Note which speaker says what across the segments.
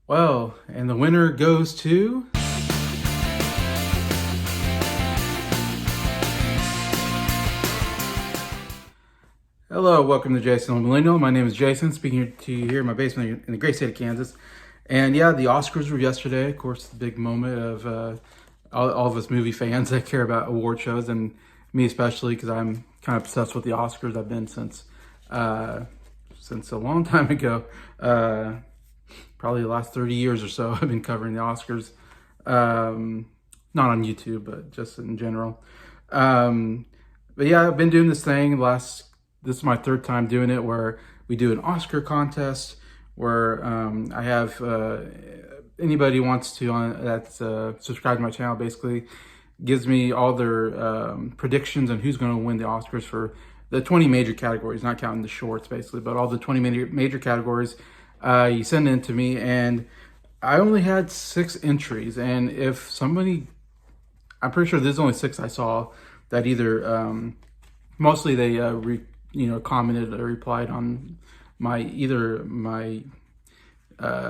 Speaker 1: Well, and the winner goes to... Hello, welcome to Jason the Old Millennial. My name is Jason, speaking to you here in my basement in the great state of Kansas. And yeah, the Oscars were yesterday. Of course, the big moment of all of us movie fans that care about award shows, and me especially, because I'm kind of obsessed with the Oscars. I've been since a long time ago. Probably the last 30 years or so, I've been covering the Oscars. Not on YouTube, but just in general. But yeah, I've been doing this thing this is my third time doing it, where we do an Oscar contest where I have anybody who wants to that's subscribed to my channel basically gives me all their predictions on who's going to win the Oscars for the 20 major categories, not counting the shorts basically, but all the 20 major categories. You send it in to me, and I only had 6 entries. And if somebody, I'm pretty sure there's only 6 I saw that either mostly they commented or replied on my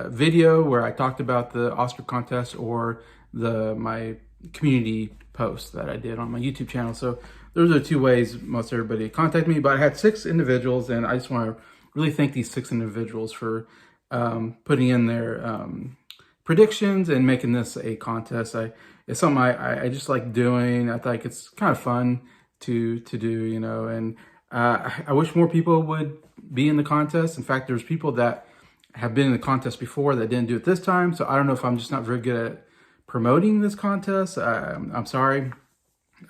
Speaker 1: video where I talked about the Oscar contest, or my community post that I did on my YouTube channel. So those are 2 ways most everybody contacted me. But I had 6 individuals, and I just want to really thank these 6 individuals for putting in their predictions and making this a contest. It's something I just like doing. I think it's kind of fun to do, and I wish more people would be in the contest. In fact, there's people that have been in the contest before that didn't do it this time. So I don't know if I'm just not very good at promoting this contest. I'm sorry.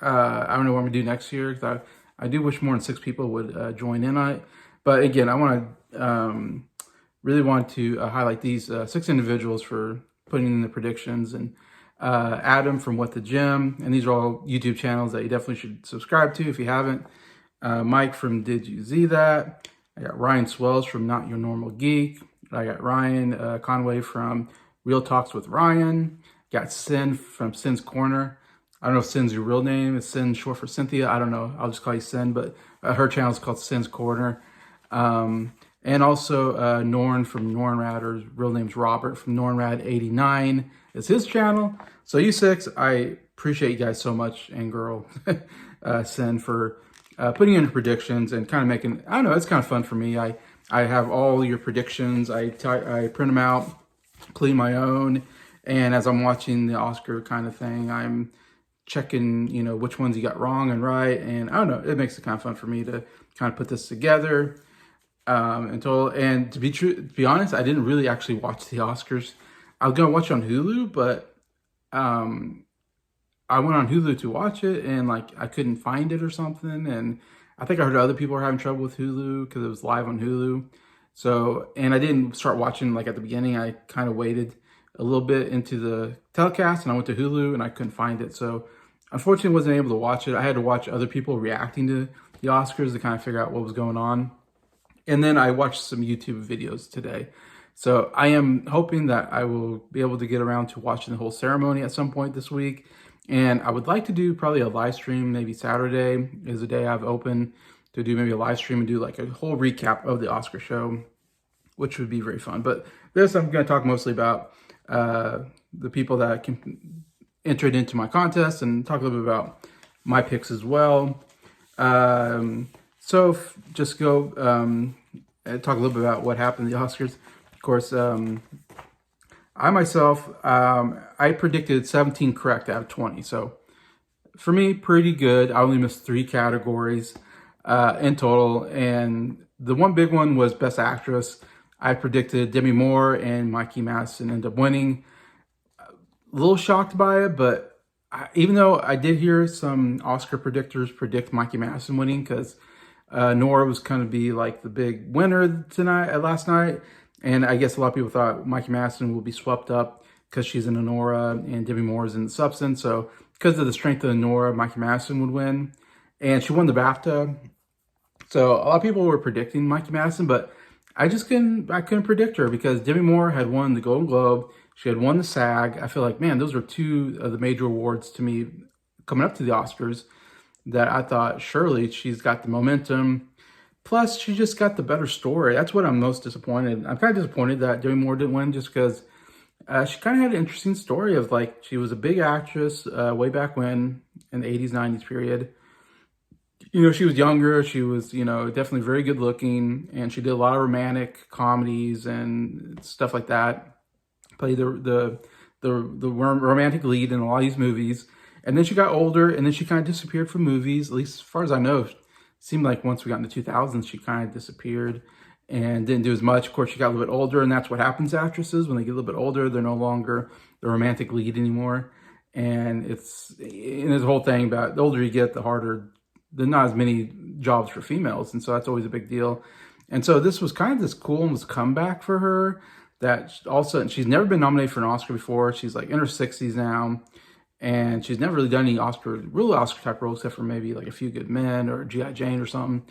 Speaker 1: I don't know what I'm gonna do next year, because I do wish more than 6 people would join in on it. But again, I really want to highlight these 6 individuals for putting in the predictions, and Adam from What the Gym, and these are all YouTube channels that you definitely should subscribe to if you haven't. Mike from Did You See That? I got Ryan Swales from Not Your Normal Geek. I got Ryan Conway from Real Talks with Ryan. Got Sin from Sin's Corner. I don't know if Sin's your real name. Is Sin short for Cynthia? I don't know. I'll just call you Sin, but her channel is called Sin's Corner. And also Norin from Norinrad, or his real name's Robert from Norinrad89 is his channel. So you 6, I appreciate you guys so much, and girl, Sin, for putting in predictions and kind of making, I don't know, it's kind of fun for me. I have all your predictions. I print them out, clean my own, and as I'm watching the Oscar kind of thing, I'm checking, which ones you got wrong and right. And I don't know, it makes it kind of fun for me to kind of put this together. And to be honest, I didn't really actually watch the Oscars. I was gonna watch it on Hulu, but I went on Hulu to watch it, and I couldn't find it or something. And I think I heard other people were having trouble with Hulu because it was live on Hulu. So, and I didn't start watching at the beginning. I kind of waited a little bit into the telecast, and I went to Hulu and I couldn't find it. So unfortunately, wasn't able to watch it. I had to watch other people reacting to the Oscars to kind of figure out what was going on. And then I watched some YouTube videos today. So I am hoping that I will be able to get around to watching the whole ceremony at some point this week. And I would like to do probably a live stream. Maybe Saturday is the day I've open to do maybe a live stream and do a whole recap of the Oscar show, which would be very fun. But this, I'm going to talk mostly about the people that entered into my contest, and talk a little bit about my picks as well. So just go talk a little bit about what happened at the Oscars. Of course, I myself, I predicted 17 correct out of 20. So for me, pretty good. I only missed 3 categories in total. And the one big one was Best Actress. I predicted Demi Moore and Mikey Madison ended up winning. A little shocked by it, but even though I did hear some Oscar predictors predict Mikey Madison winning, because Nora was kind of be the big winner last night. And I guess a lot of people thought Mikey Madison will be swept up because she's in Nora and Demi Moore is in Substance. So because of the strength of Nora, Mikey Madison would win. And she won the BAFTA. So a lot of people were predicting Mikey Madison, but I couldn't predict her, because Demi Moore had won the Golden Globe. She had won the SAG. I feel like, man, those are 2 of the major awards to me coming up to the Oscars. that I thought surely she's got the momentum. Plus, she just got the better story. That's what I'm most disappointed. I'm kind of disappointed that Demi Moore didn't win just because she kind of had an interesting story of like she was a big actress way back when in the 80s, 90s period. You know, she was younger. She was, you know, definitely very good looking, and she did a lot of romantic comedies and stuff like that. Played the romantic lead in a lot of these movies. And then she got older, and then she kind of disappeared from movies. At least as far as I know, it seemed like once we got in the 2000s, she kind of disappeared and didn't do as much. Of course, she got a little bit older, and that's what happens to actresses when they get a little bit older. They're no longer the romantic lead anymore. And there's a whole thing about the older you get, the harder, there's not as many jobs for females. And so that's always a big deal. And so this was kind of this cool almost comeback for her that all of a sudden, she's never been nominated for an Oscar before. She's like in her 60s now. And she's never really done any real Oscar type roles except for maybe like A Few Good Men or G.I. Jane or something.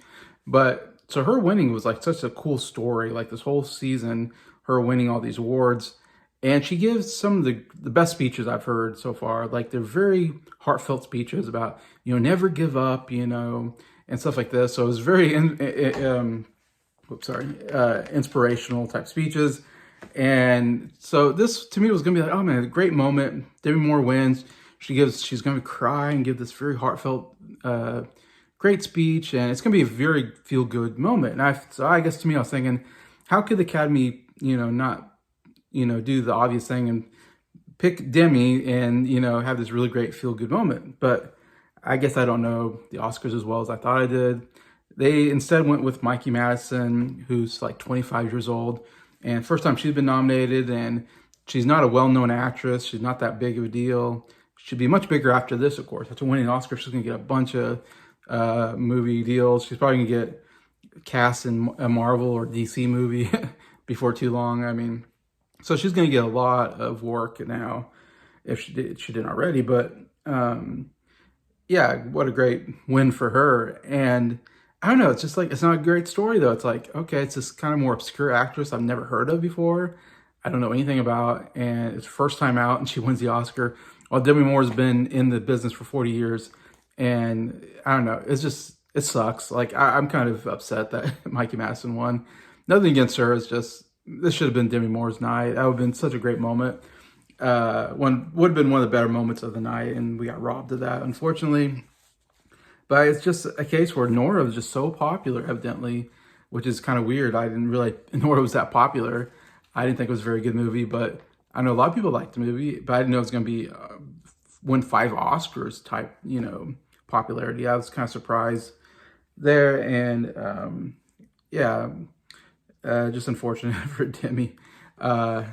Speaker 1: But so her winning was like such a cool story, like this whole season, her winning all these awards. And she gives some of the best speeches I've heard so far. Like they're very heartfelt speeches about, you know, never give up, you know, and stuff like this. So it was very, inspirational type speeches. And so this to me was gonna be like, oh man, a great moment. Demi Moore wins. She's gonna cry and give this very heartfelt, great speech, and it's gonna be a very feel good moment. And so I guess to me, I was thinking, how could the Academy, you know, not, you know, do the obvious thing and pick Demi and, you know, have this really great feel good moment? But I guess I don't know the Oscars as well as I thought I did. They instead went with Mikey Madison, who's like 25 years old. And first time she's been nominated, and she's not a well-known actress. She's not that big of a deal. She'd be much bigger after this, of course. After winning an Oscar, she's going to get a bunch of movie deals. She's probably going to get cast in a Marvel or DC movie before too long. I mean, so she's going to get a lot of work now if she didn't already. But yeah, what a great win for her. And I don't know, it's just like, it's not a great story though. It's like, okay, it's this kind of more obscure actress I've never heard of before. I don't know anything about, and it's first time out and she wins the Oscar. Well, Demi Moore's been in the business for 40 years, and I don't know, it's just, it sucks. Like, I'm kind of upset that Mikey Madison won. Nothing against her, it's just, this should have been Demi Moore's night. That would have been such a great moment. Would have been one of the better moments of the night, and we got robbed of that, unfortunately. But it's just a case where Nora was just so popular, evidently, which is kind of weird. I didn't realize Nora was that popular. I didn't think it was a very good movie, but I know a lot of people liked the movie, but I didn't know it was going to be win 5 Oscars type, you know, popularity. I was kind of surprised there, and yeah, just unfortunate for Demi. And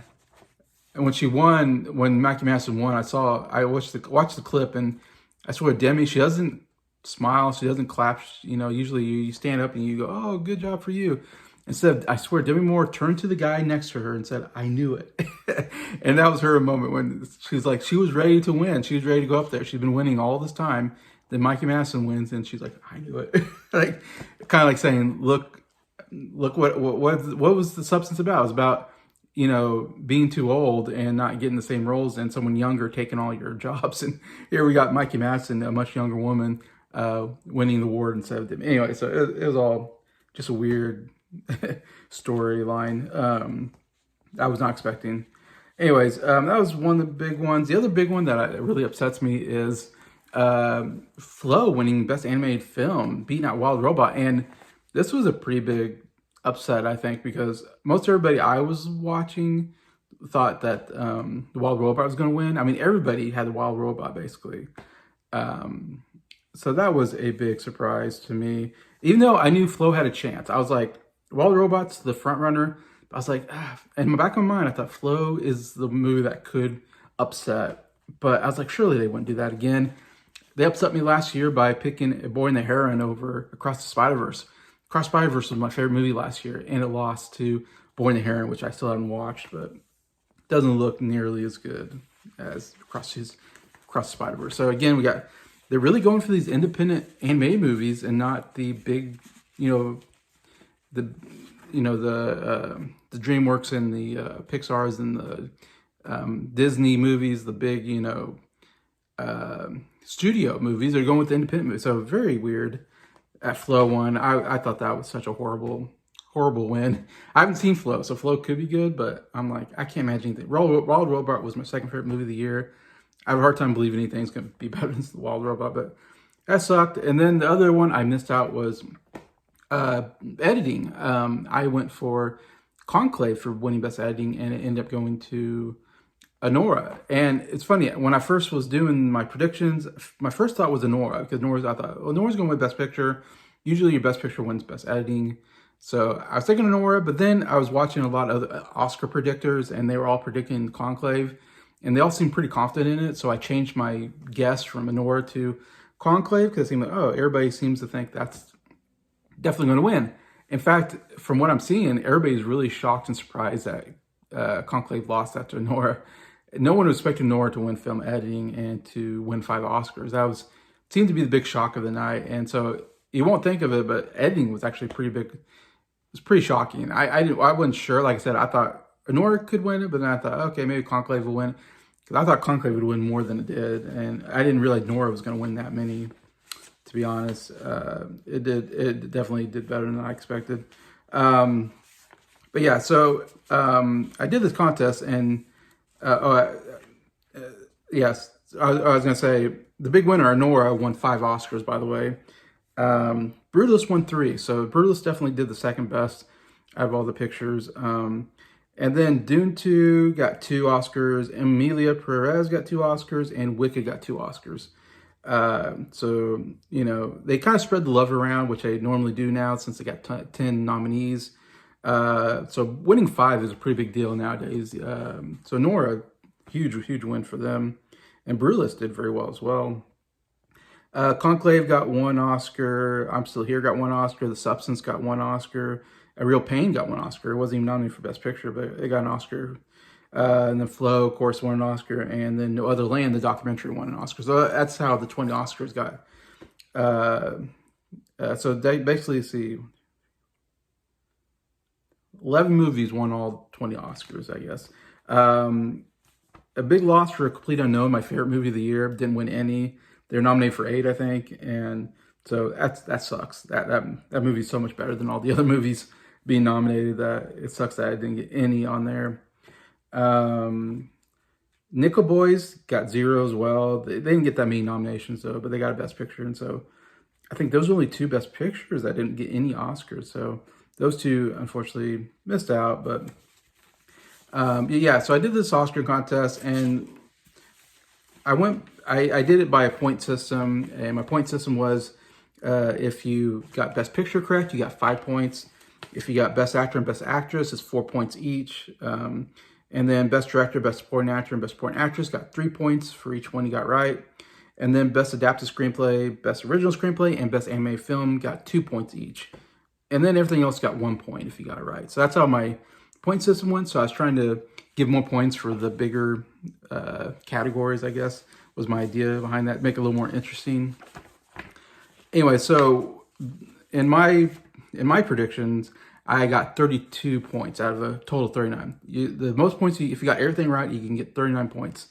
Speaker 1: when she won, when Mackie Madison won, I watched the clip, and I swear Demi, she doesn't smile, she doesn't clap. You know, usually you stand up and you go, oh, good job for you. Instead, I swear, Demi Moore turned to the guy next to her and said, I knew it. And that was her moment when she's like, she was ready to win. She was ready to go up there. She's been winning all this time. Then Mikey Madison wins, and she's like, I knew it. Like, kind of like saying, look what was the substance about? It was about, you know, being too old and not getting the same roles, and someone younger taking all your jobs. And here we got Mikey Madison, a much younger woman, winning the award instead of them. Anyway, so it was all just a weird storyline. I was not expecting. Anyways, that was one of the big ones. The other big one that really upsets me is Flo winning Best Animated Film, beating out Wild Robot. And this was a pretty big upset, I think, because most everybody I was watching thought that the Wild Robot was going to win. I mean, everybody had the Wild Robot, basically. So that was a big surprise to me. Even though I knew Flo had a chance. I was like, Wild Robot's the front runner. I was like, in the back of my mind, I thought Flo is the movie that could upset. But I was like, surely they wouldn't do that again. They upset me last year by picking A Boy and the Heron over Across the Spider-Verse. Across the Spider-Verse was my favorite movie last year, and it lost to Boy and the Heron, which I still haven't watched, but doesn't look nearly as good as Across the Spider-Verse. So again, they're really going for these independent animated movies and not the big, the DreamWorks and the Pixar's and the Disney movies, the big, studio movies. They're going with the independent movies. So very weird. At Flow won. I thought that was such a horrible win. I haven't seen Flow, so Flow could be good, but I'm like, I can't imagine anything. Wild Robot was my second favorite movie of the year. I have a hard time believing anything's going to be better than Wild Robot, but that sucked. And then the other one I missed out was editing. I went for Conclave for winning Best Editing, and it ended up going to Anora. And it's funny, when I first was doing my predictions, my first thought was Anora, because I thought, well, Anora's going to win Best Picture. Usually your Best Picture wins Best Editing. So I was thinking Anora, but then I was watching a lot of Oscar predictors, and they were all predicting Conclave, and they all seemed pretty confident in it. So I changed my guess from Anora to Conclave, because it seemed like, oh, everybody seems to think that's definitely going to win. In fact, from what I'm seeing, everybody's really shocked and surprised that Conclave lost that to Anora. No one was expecting Nora to win film editing and to win 5 Oscars. That seemed to be the big shock of the night. And so you won't think of it, but editing was actually pretty big. It was pretty shocking. I wasn't sure. Like I said, I thought Nora could win it, but then I thought, okay, maybe Conclave will win. Because I thought Conclave would win more than it did. And I didn't realize Nora was going to win that many, to be honest. It definitely did better than I expected. But yeah, so I did this contest, and yes, I was going to say, the big winner, Nora, won 5 Oscars, by the way. Brutalist won 3, so Brutalist definitely did the second best out of all the pictures. And then Dune 2 got 2 Oscars, Emilia Perez got 2 Oscars, and Wicked got 2 Oscars. So, you know, they kind of spread the love around, which they normally do now since they got 10 nominees. So winning 5 is a pretty big deal nowadays. So Nora, huge win for them. And Brutalist did very well as well. Conclave got 1 Oscar. I'm Still Here got 1 Oscar. The Substance got 1 Oscar. A Real Pain got 1 Oscar. It wasn't even nominated for Best Picture, but it got an Oscar. And then Flow, of course, won an Oscar. And then No Other Land, the documentary, won an Oscar. So that's how the 20 Oscars got. So they basically see 11 movies won all 20 Oscars, I guess. A big loss for A Complete Unknown, my favorite movie of the year. Didn't win any. They're nominated for 8, I think. And so that sucks. That movie's so much better than all the other movies being nominated that it sucks that I didn't get any on there. Nickel Boys got 0 as well. They didn't get that many nominations though, but they got a Best Picture. And so I think those were only 2 Best Pictures that didn't get any Oscars. So those 2 unfortunately missed out. But yeah, so I did this Oscar contest, and I did it by a point system, and my point system was if you got Best Picture correct, you got 5 points. If you got Best Actor and Best Actress, it's 4 points each. And then Best Director, Best Supporting Actor, and Best Supporting Actress got 3 points for each one you got right. And then Best Adapted Screenplay, Best Original Screenplay, and Best Animated Film got 2 points each. And then everything else got 1 point if you got it right. So that's how my point system went. So I was trying to give more points for the bigger categories, I guess, was my idea behind that. Make it a little more interesting. Anyway, so in my predictions, I got 32 points out of a total of 39. The most points, if you got everything right, you can get 39 points.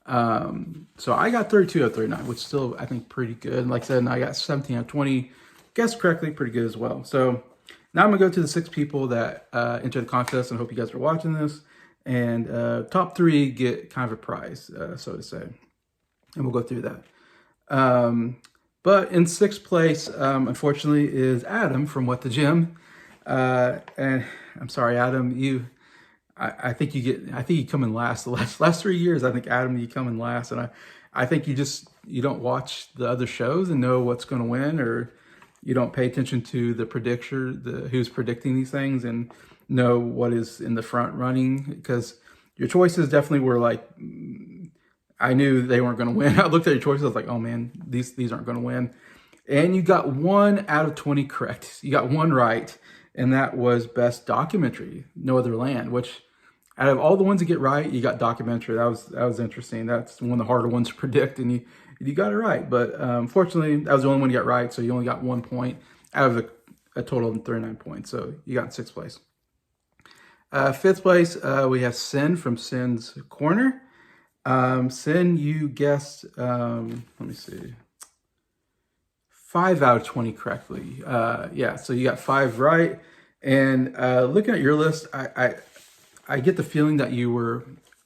Speaker 1: So I got 32 out of 39, which is still, I think, pretty good. Like I said, I got 17 out of 20. Guessed correctly, pretty good as well. So now I'm going to go to the 6 people that entered the contest, and I hope you guys are watching this. And top 3 get kind of a prize, so to say. And we'll go through that. But in 6th place, unfortunately, is Adam from What the Gym. And I'm sorry, Adam, I think you come in last. The last 3 years, I think, Adam, you come in last. And I think you don't watch the other shows and know what's going to win, or you don't pay attention to the predictor, who's predicting these things, and know what is in the front running, because your choices definitely were like, I knew they weren't going to win. I looked at your choices, I was like, oh man, these aren't going to win. And you got 1 out of 20 correct. You got 1 right, and that was Best Documentary, No Other Land, which out of all the ones you get right, you got documentary. That was interesting. That's one of the harder ones to predict, and you got it right. But unfortunately, that was the only one you got right, so you only got 1 point out of a total of 39 points. So you got in 6th place. 5th place, we have Sin from Sin's Corner. Sin, you guessed, let me see, 5 out of 20 correctly. Yeah, so you got 5 right. And looking at your list, I get the feeling that you were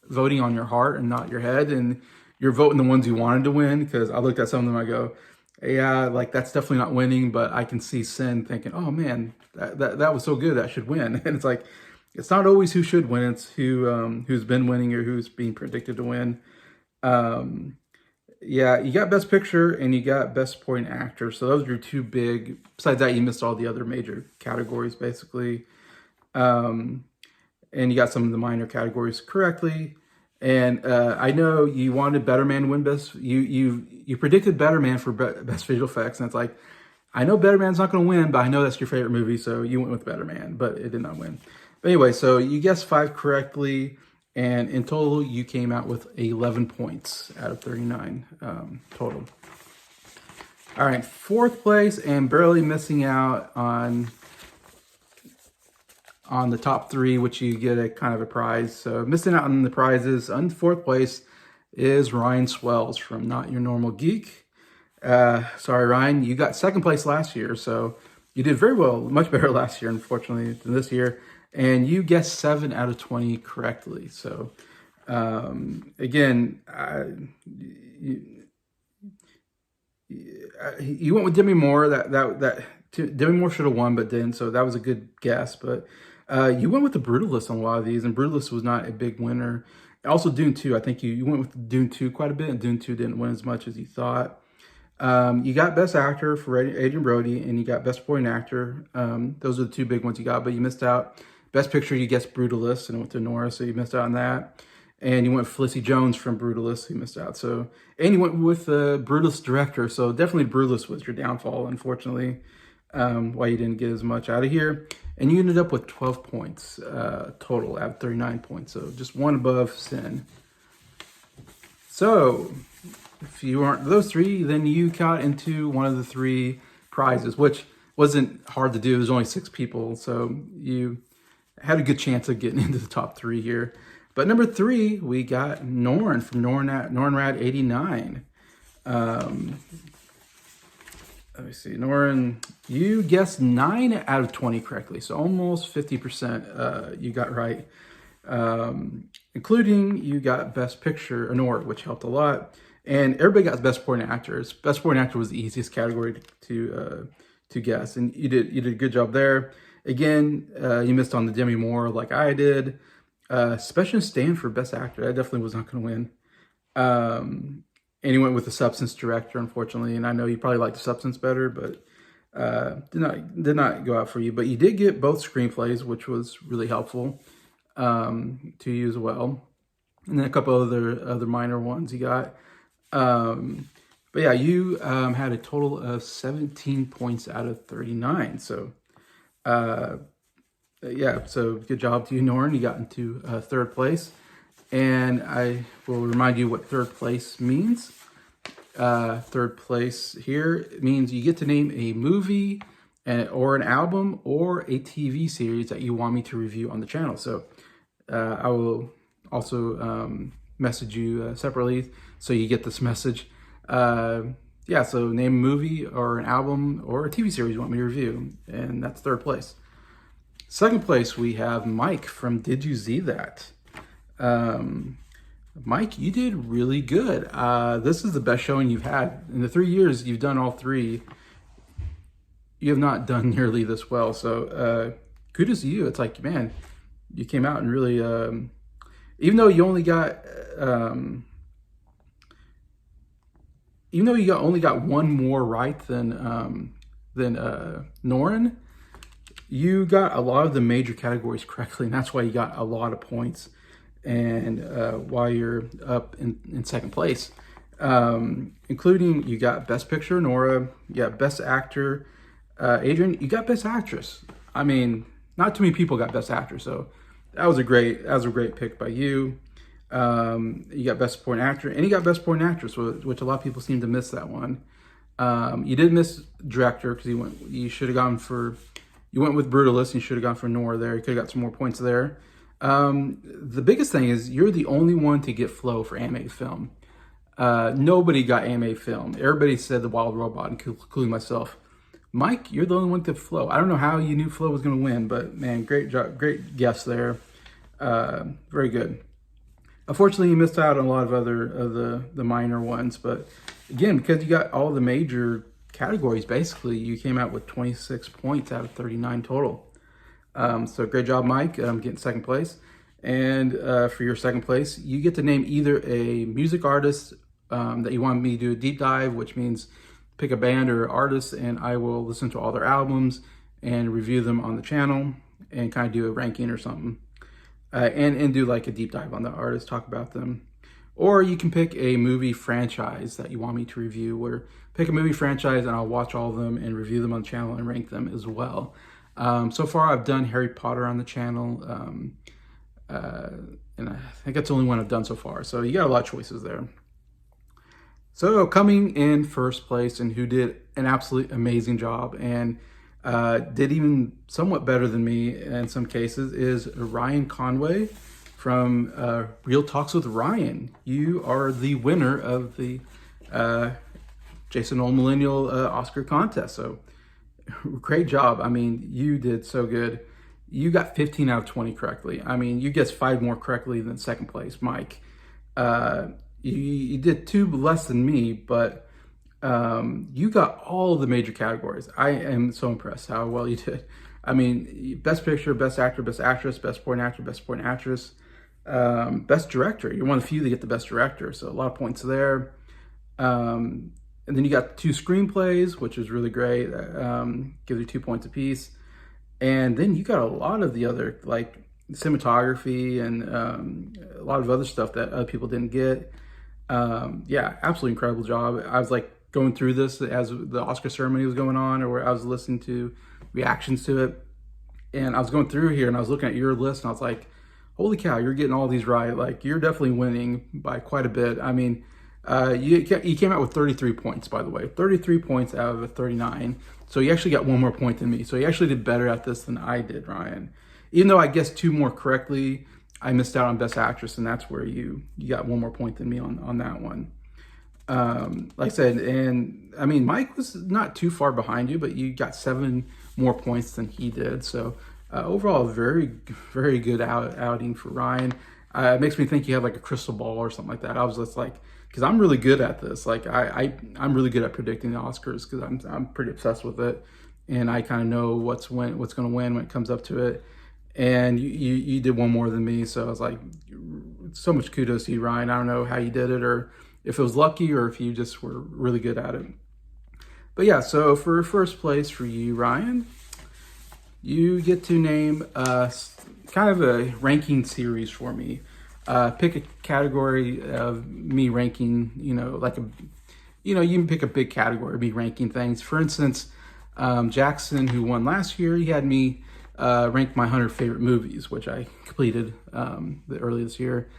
Speaker 1: voting on your heart and not your head, and you're voting the ones you wanted to win, because I looked at some of them, I go, yeah, like that's definitely not winning, but I can see Sin thinking, oh man, that was so good, that should win. And it's like, it's not always who should win, it's who's been winning or who's being predicted to win. Yeah, you got Best Picture and you got Best Supporting Actor. So those are your two big. Besides that, you missed all the other major categories, basically. And you got some of the minor categories correctly. And I know you wanted Better Man to win Best. You predicted Better Man for Best Visual Effects, and it's like, I know Better Man's not going to win, but I know that's your favorite movie, so you went with Better Man, but it did not win. But anyway, so you guessed 5 correctly. And in total, you came out with 11 points out of 39 total. All right, 4th place and barely missing out on the top 3, which you get a kind of a prize. So missing out on the prizes on 4th place is Ryan Swales from Not Your Normal Geek. Sorry, Ryan, you got 2nd place last year, so you did very well, much better last year, unfortunately, than this year. And you guessed 7 out of 20 correctly. So, again, you went with Demi Moore. Demi Moore should have won, but didn't. So that was a good guess. But you went with the Brutalist on a lot of these, and Brutalist was not a big winner. Also, Dune 2. I think you went with Dune 2 quite a bit, and Dune 2 didn't win as much as you thought. You got Best Actor for Adrian Brody, and you got Best Supporting Actor. Those are the 2 big ones you got, but you missed out. Best Picture, you guessed Brutalist, and went to Nora, so you missed out on that. And you went with Felicity Jones from Brutalist, so you missed out. So, and you went with the Brutalist director, so definitely Brutalist was your downfall, unfortunately, why you didn't get as much out of here. And you ended up with 12 points total out of 39 points, so just 1 above Sin. So, if you aren't those 3, then you got into one of the 3 prizes, which wasn't hard to do. There's only 6 people, so you had a good chance of getting into the top 3 here. But number 3, we got Norin from Norinrad 89. Let me see. Norin, you guessed 9 out of 20 correctly, so almost 50% you got right. Including you got Best Picture, Nora, which helped a lot. And everybody got Best Supporting Actors. Best Supporting Actor was the easiest category to guess, and you did a good job there. Again, you missed on the Demi Moore like I did. Especially Stan for Best Actor. That definitely was not going to win. And he went with the Substance director, unfortunately. And I know you probably liked the Substance better, but did not go out for you. But you did get both screenplays, which was really helpful to you as well. And then a couple other minor ones you got. But yeah, you had a total of 17 points out of 39. So yeah, so good job to you, Norin. You got into 3rd place. And I will remind you what 3rd place means. 3rd place here means you get to name a movie or an album or a TV series that you want me to review on the channel. So I will also message you separately so you get this message. Yeah, so name a movie or an album or a TV series you want me to review, and that's 3rd place. 2nd place, we have Mike from Did You See That? Mike, you did really good. This is the best showing you've had. In the 3 years you've done all 3, you have not done nearly this well. So kudos to you. It's like, man, you came out and really, even though you only got, only got 1 more right than Norin, you got a lot of the major categories correctly, and that's why you got a lot of points, and why you're up in 2nd place. Including you got Best Picture, Nora, you got Best Actor, Adrian, you got Best Actress. I mean, not too many people got Best Actor, so that was a great pick by you. You got Best Supporting Actor, and you got Best Supporting Actress, which a lot of people seem to miss that one. You did miss Director because you should have gone for. You went with Brutalist, and you should have gone for Nora there. You could have got some more points there. The biggest thing is you're the only one to get Flow for animated film. Nobody got animated film. Everybody said The Wild Robot, including myself. Mike, you're the only one to Flow. I don't know how you knew Flow was going to win, but man, great job, great guess there. Very good. Unfortunately, you missed out on a lot of other of the minor ones, but again, because you got all the major categories, basically, you came out with 26 points out of 39 total. So great job, Mike, getting second place. And for your second place, you get to name either a music artist that you want me to do a deep dive, which means pick a band or artist, and I will listen to all their albums and review them on the channel and kind of do a ranking or something. And do like a deep dive on the artist, talk about them. Or you can pick a movie franchise that you want me to review, or pick a movie franchise and I'll watch all of them and review them on the channel and rank them as well. So far I've done Harry Potter on the channel, and I think that's the only one I've done so far. So you got a lot of choices there. So coming in first place, and who did an absolutely amazing job and did even somewhat better than me in some cases, is Ryan Conway from Real Talks with Ryan. You are the winner of the Jason the Old Millennial Oscar contest. So great job. I mean, you did so good. You got 15 out of 20 correctly. I mean, you guessed 5 more correctly than second place, Mike. You did 2 less than me, but you got all the major categories. I am so impressed how well you did. I mean, best picture, best actor, best actress, best supporting actor, best supporting actress, best director. You're one of the few that get the best director, so a lot of points there. And then you got 2 screenplays, which is really great. Gives you 2 points apiece. And then you got a lot of the other, like cinematography and a lot of other stuff that other people didn't get. Yeah, absolutely incredible job. I was like going through this as the Oscar ceremony was going on, or where I was listening to reactions to it. And I was going through here and I was looking at your list and I was like, holy cow, you're getting all these right. Like, you're definitely winning by quite a bit. I mean, you came out with 33 points, by the way, 33 points out of a 39. So you actually got 1 more point than me. So you actually did better at this than I did, Ryan. Even though I guessed 2 more correctly, I missed out on Best Actress, and that's where you got 1 more point than me on that one. Like I said, and I mean, Mike was not too far behind you, but you got 7 more points than he did. So overall, very, very good outing for Ryan. It makes me think you have like a crystal ball or something like that. I was just like, because I'm really good at this. Like I'm really good at predicting the Oscars because I'm pretty obsessed with it, and I kind of know what's going to win when it comes up to it. And you did 1 more than me, so I was like, so much kudos to you, Ryan. I don't know how you did it, or if it was lucky, or if you just were really good at it. But yeah, so for first place for you, Ryan, you get to name kind of a ranking series for me. Pick a category of me ranking, you can pick a big category of me ranking things. For instance, Jackson, who won last year, he had me rank my 100 favorite movies, which I completed early this year.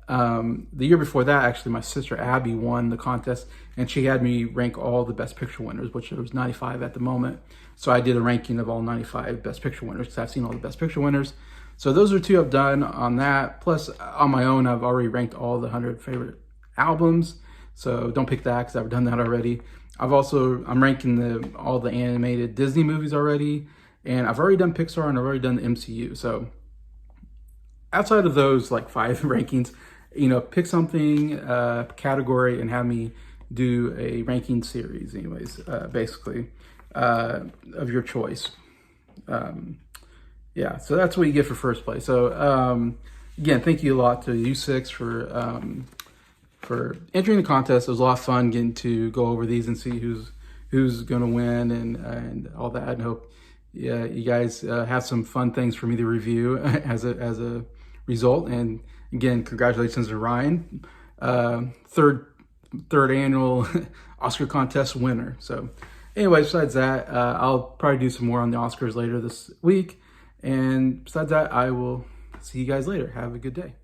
Speaker 1: The year before that, actually, my sister Abby won the contest, and she had me rank all the Best Picture winners, which there was 95 at the moment. So I did a ranking of all 95 Best Picture winners because I've seen all the Best Picture winners. So those are 2 I've done on that. Plus, on my own, I've already ranked all the 100 favorite albums. So don't pick that because I've done that already. I'm ranking all the animated Disney movies already. And I've already done Pixar and I've already done the MCU. So outside of those like 5 rankings, pick something, category, and have me do a ranking series anyways, basically, of your choice. Yeah, so that's what you get for first place. So again, thank you a lot to you 6 for entering the contest. It was a lot of fun getting to go over these and see who's going to win and all that. And hope you guys have some fun things for me to review as a result. And again, congratulations to Ryan, third annual Oscar contest winner. So anyway, besides that, I'll probably do some more on the Oscars later this week. And besides that, I will see you guys later. Have a good day.